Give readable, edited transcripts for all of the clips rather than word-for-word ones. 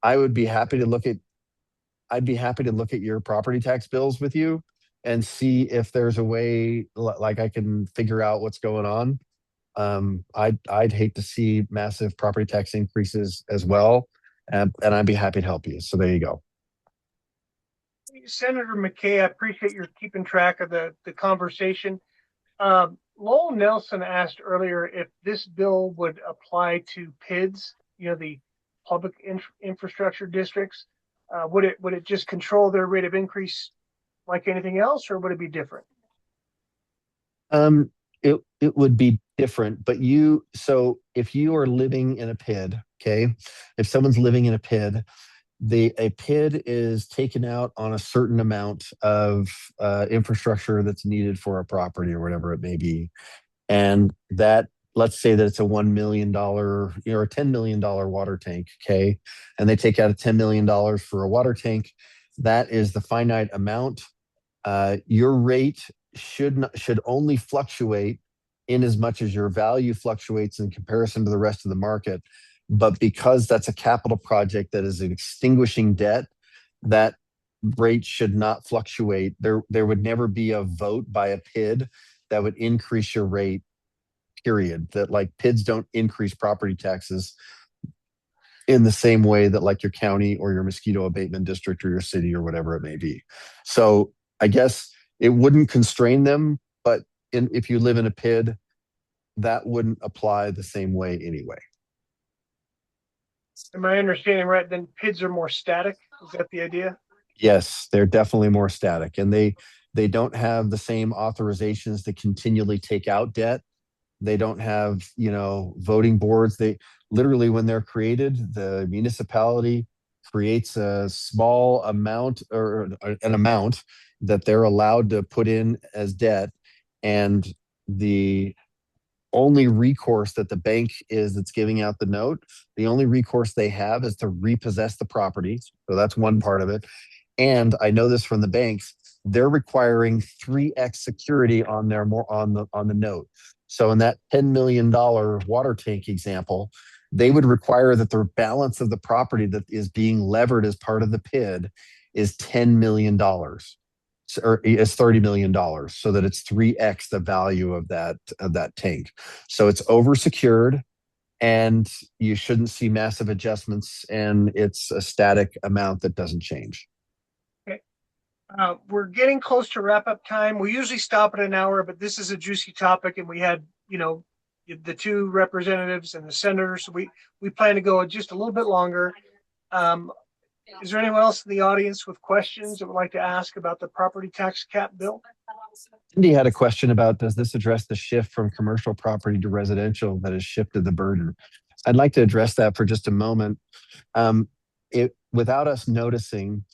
I would be happy to look at I'd be happy to look at your property tax bills with you and see if there's a way like I can figure out what's going on. I'd hate to see massive property tax increases as well, and I'd be happy to help you. So there you go. Senator McCay, I appreciate your keeping track of the conversation. Lowell Nelson asked earlier if this bill would apply to PIDs, the public infrastructure districts. Would it just control their rate of increase like anything else, or would it be different? It would be different, but so if you are living in a PID, okay, if someone's living in a PID, a PID is taken out on a certain amount of infrastructure that's needed for a property or whatever it may be, and that let's say that it's a $1 million, or a $10 million water tank, okay, and they take out a $10 million for a water tank. That is the finite amount. Your rate should only fluctuate in as much as your value fluctuates in comparison to the rest of the market. But because that's a capital project that is an extinguishing debt, that rate should not fluctuate. There would never be a vote by a PID that would increase your rate, period. That like PIDs don't increase property taxes in the same way that like your county or your mosquito abatement district or your city or whatever it may be. So I guess it wouldn't constrain them, but if you live in a PID, that wouldn't apply the same way anyway. Am I understanding right? Then PIDs are more static. Is that the idea? Yes, they're definitely more static, and they don't have the same authorizations to continually take out debt. They don't have, voting boards. They literally, when they're created, the municipality creates a small amount or an amount that they're allowed to put in as debt, and the only recourse that the bank is that's giving out the note, the only recourse they have is to repossess the property. So that's one part of it. And I know this from the banks, they're requiring 3x security on the note. So in that $10 million water tank example, they would require that the balance of the property that is being levered as part of the PID is $10 million, or is $30 million, so that it's 3x the value of that tank. So it's oversecured, and you shouldn't see massive adjustments, and it's a static amount that doesn't change. Okay. We're getting close to wrap up time. We usually stop at an hour, but this is a juicy topic, and we had, the two representatives and the senators. So we plan to go just a little bit longer. Is there anyone else in the audience with questions that would like to ask about the property tax cap bill? Cindy had a question about, does this address the shift from commercial property to residential that has shifted the burden? I'd like to address that for just a moment. Without us noticing,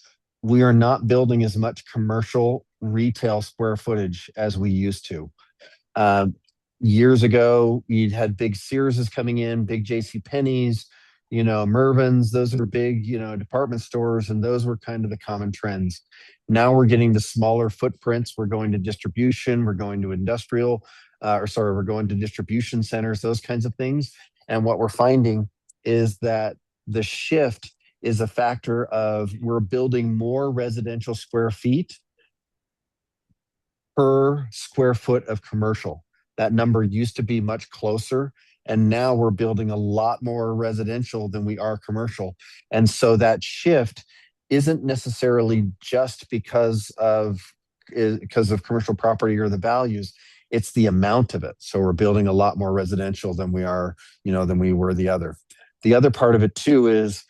we are not building as much commercial retail square footage as we used to. Years ago, you'd had big Searses coming in, big J.C. Penney's, Mervyn's. Those are big, department stores, and those were kind of the common trends. Now we're getting to smaller footprints. We're going to distribution. We're going to we're going to distribution centers, those kinds of things. And what we're finding is that the shift is a factor of we're building more residential square feet per square foot of commercial. That number used to be much closer, and now we're building a lot more residential than we are commercial. And so that shift isn't necessarily just because of commercial property or the values. It's the amount of it. So we're building a lot more residential than we were the other. The other part of it too is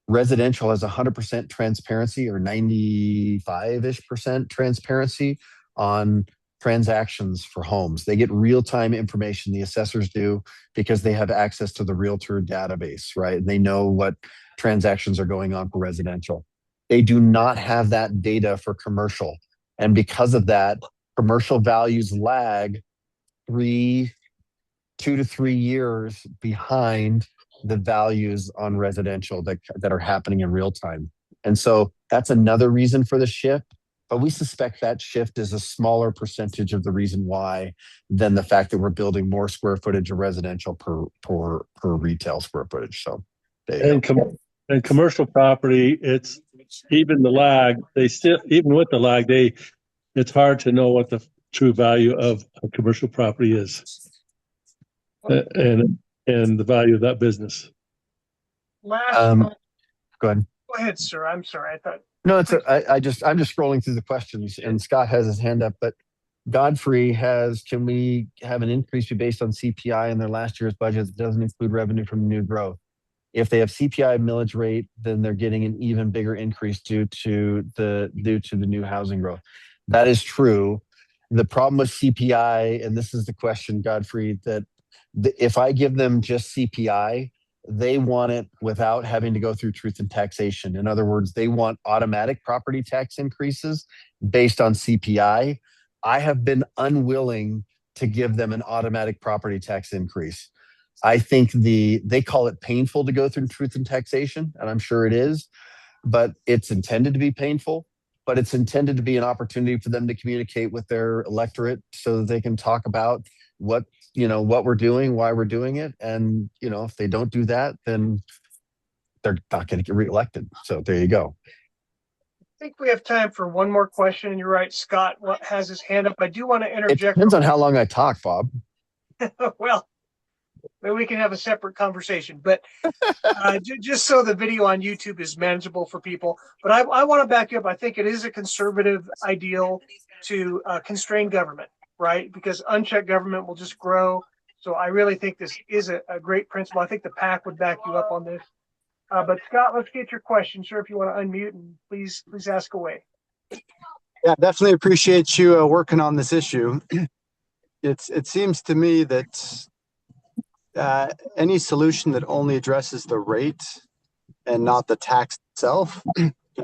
residential has 100% transparency, or 95-ish% transparency on transactions for homes. They get real-time information, the assessors do, because they have access to the realtor database, right? And they know what transactions are going on for residential. They do not have that data for commercial. And because of that, commercial values lag 2 to 3 years behind the values on residential that are happening in real time. And so that's another reason for the shift. But we suspect that shift is a smaller percentage of the reason why than the fact that we're building more square footage of residential per retail square footage. So there you go. And commercial property, it's even the lag. They still, even with the lag, it's hard to know what the true value of a commercial property is, and the value of that business. Last, Go ahead. Go ahead, sir. I'm sorry. I thought. No, I'm just scrolling through the questions, and Scott has his hand up, but Godfrey has, can we have an increase be based on CPI in their last year's budget that doesn't include revenue from new growth? If they have CPI millage rate, then they're getting an even bigger increase due to the new housing growth. That is true. The problem with CPI, and this is the question, Godfrey, that if I give them just CPI, they want it without having to go through truth and taxation. In other words, they want automatic property tax increases based on CPI. I have been unwilling to give them an automatic property tax increase. I think they call it painful to go through truth and taxation, and I'm sure it is, but it's intended to be painful, but it's intended to be an opportunity for them to communicate with their electorate so that they can talk about what we're doing, why we're doing it. And, if they don't do that, then they're not going to get reelected. So there you go. I think we have time for one more question. And you're right, Scott has his hand up. I do want to interject. It depends on how long I talk, Bob. Well, maybe we can have a separate conversation, but just so the video on YouTube is manageable for people. But I want to back you up. I think it is a conservative ideal to constrain government, right? Because unchecked government will just grow. So I really think this is a great principle. I think the PAC would back you up on this. But Scott, let's get your question, sir. If you want to unmute and please ask away. Yeah, definitely appreciate you working on this issue. It seems to me that any solution that only addresses the rate and not the tax itself,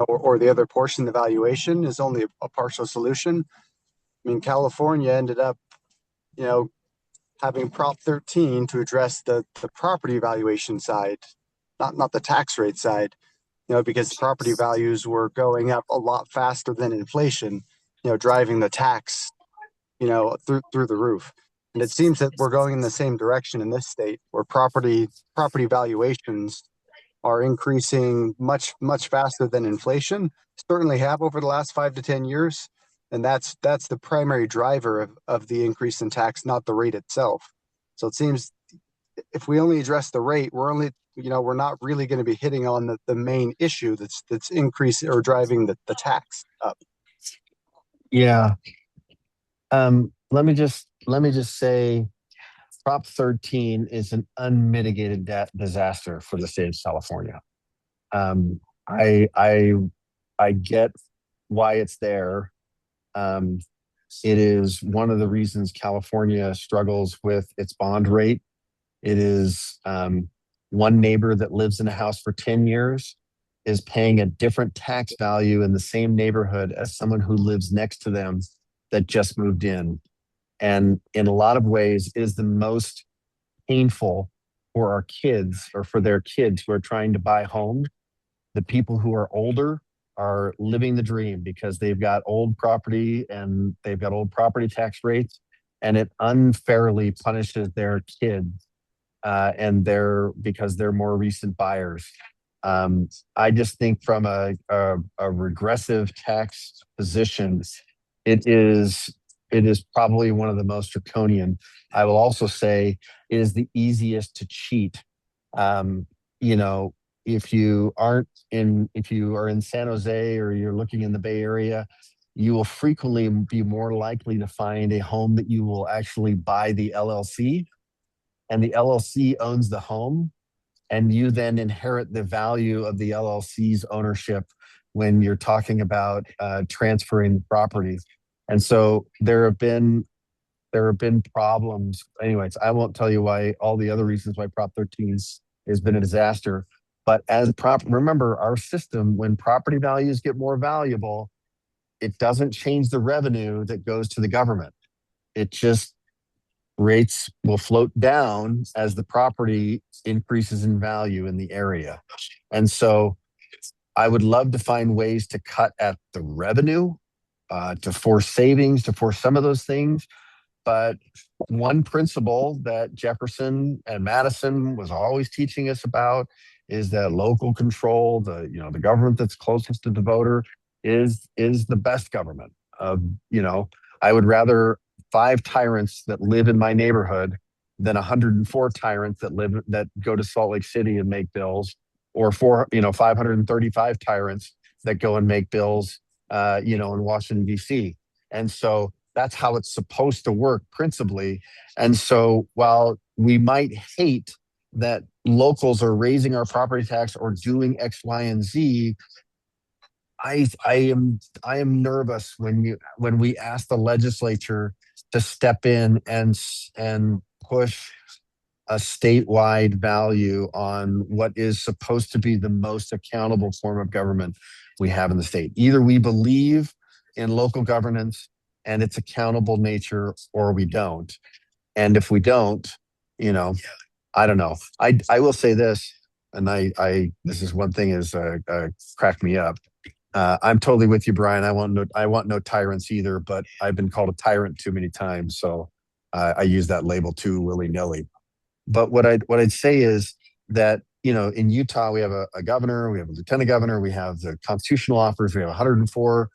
or the other portion, the valuation, is only a partial solution. I mean, California ended up, having Prop 13 to address the property valuation side, not the tax rate side, because property values were going up a lot faster than inflation, driving the tax, through the roof. And it seems that we're going in the same direction in this state, where property valuations are increasing much, much faster than inflation, certainly have over the last 5 to 10 years. And that's the primary driver of the increase in tax, not the rate itself. So it seems if we only address the rate, we're not really going to be hitting on the main issue that's increasing or driving the tax up. Yeah. Let me just say, Prop 13 is an unmitigated disaster for the state of California. I get why it's there. It is one of the reasons California struggles with its bond rate. It is one neighbor that lives in a house for 10 years is paying a different tax value in the same neighborhood as someone who lives next to them that just moved in. And in a lot of ways, it is the most painful for our kids, or for their kids who are trying to buy homes. The people who are older are living the dream because they've got old property and they've got old property tax rates, and it unfairly punishes their kids because they're more recent buyers. I just think from a regressive tax position, it is probably one of the most draconian. I will also say it is the easiest to cheat. If you are in San Jose or you're looking in the Bay Area, you will frequently be more likely to find a home that you will actually buy the LLC, and the LLC owns the home, and you then inherit the value of the LLC's ownership when you're talking about transferring properties. And so there have been problems. Anyways, I won't tell you why, all the other reasons why Prop 13 has been a disaster. But remember, our system, when property values get more valuable, it doesn't change the revenue that goes to the government. It just, rates will float down as the property increases in value in the area. And so I would love to find ways to cut at the revenue, to force savings, to force some of those things. But one principle that Jefferson and Madison was always teaching us about is that local control, the government that's closest to the voter is the best government. I would rather 5 tyrants that live in my neighborhood than 104 tyrants that go to Salt Lake City and make bills, or 535 tyrants that go and make bills, in Washington D.C. And so that's how it's supposed to work principally. And so while we might hate that locals are raising our property tax or doing X, Y, and Z, I am nervous when we ask the legislature to step in and push a statewide value on what is supposed to be the most accountable form of government we have in the state. Either we believe in local governance and its accountable nature, or we don't. And if we don't, I don't know. I will say this, and this is one thing is cracked me up. I'm totally with you, Brian. I want no tyrants either, but I've been called a tyrant too many times, so I use that label too willy-nilly. But what I'd say is that in Utah we have a governor, we have a lieutenant governor, we have the constitutional officers, we have 104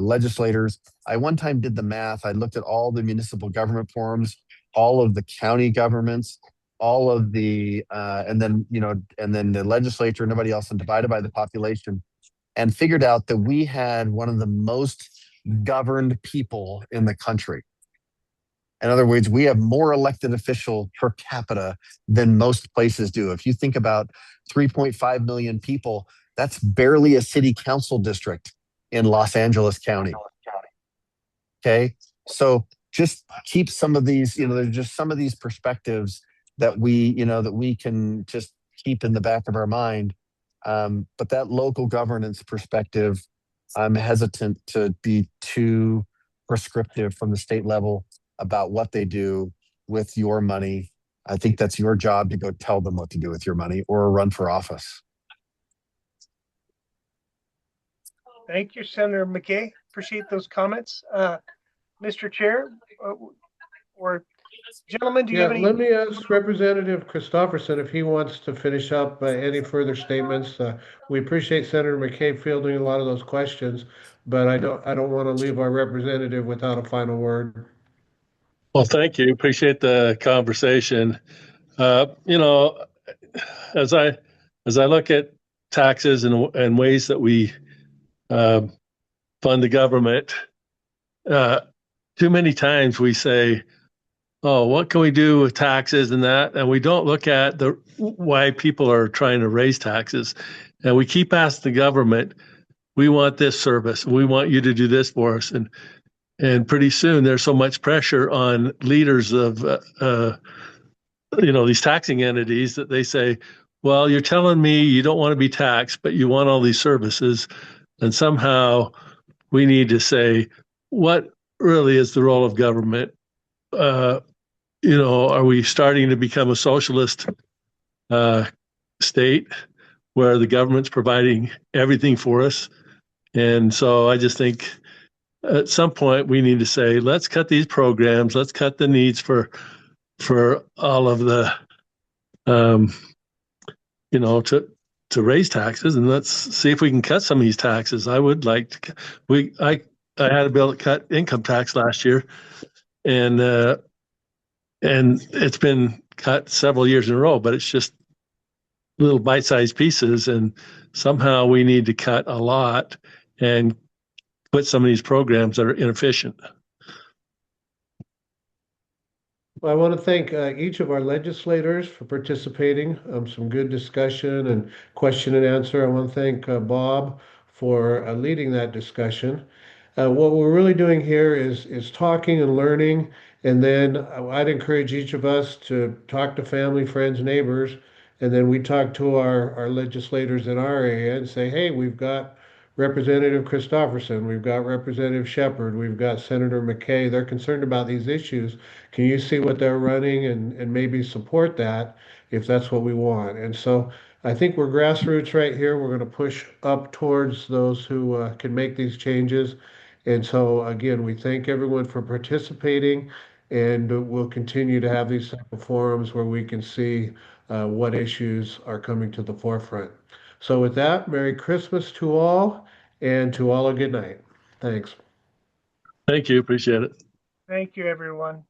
legislators. I one time did the math. I looked at all the municipal government forms, all of the county governments, all of the and then the legislature and everybody else, and divided by the population, and figured out that we had one of the most governed people in the country. In other words, we have more elected officials per capita than most places do. If you think about 3.5 million people, that's barely a city council district in Los Angeles County. Okay. So just keep some of these, there's just some of these perspectives that we can just keep in the back of our mind. But that local governance perspective, I'm hesitant to be too prescriptive from the state level about what they do with your money. I think that's your job to go tell them what to do with your money or run for office. Thank you, Senator McCay. Appreciate those comments. Mr. Chair, or gentlemen, do you have any? Let me ask Representative Christofferson if he wants to finish up any further statements. We appreciate Senator McCay fielding a lot of those questions, but I don't want to leave our representative without a final word. Well, thank you. Appreciate the conversation. As I look at taxes and ways that we fund the government, too many times we say, "Oh, what can we do with taxes and that?" And we don't look at why people are trying to raise taxes. And we keep asking the government, "We want this service. We want you to do this for us." And pretty soon there's so much pressure on leaders of these taxing entities that they say, "Well, you're telling me you don't want to be taxed, but you want all these services." And somehow we need to say, what really is the role of government? Are we starting to become a socialist state where the government's providing everything for us? And so I just think at some point we need to say, let's cut these programs, let's cut the needs for all of the to raise taxes, and let's see if we can cut some of these taxes. I would like to I had a bill that cut income tax last year, and it's been cut several years in a row, but it's just little bite-sized pieces, and somehow we need to cut a lot and quit some of these programs that are inefficient. Well, I want to thank each of our legislators for participating. Some good discussion and question and answer. I want to thank Bob for leading that discussion. What we're really doing here is talking and learning, and then I'd encourage each of us to talk to family, friends, neighbors, and then we talk to our legislators in our area and say, hey, we've got Representative Christofferson, we've got Representative Shepherd, we've got Senator McCay. They're concerned about these issues. Can you see what they're running and maybe support that if that's what we want? And so I think we're grassroots right here. We're going to push up towards those who can make these changes. And so again, we thank everyone for participating, and we'll continue to have these type of forums where we can see what issues are coming to the forefront. So with that, Merry Christmas to all, and to all a good night. Thanks. Thank you. Appreciate it. Thank you, everyone.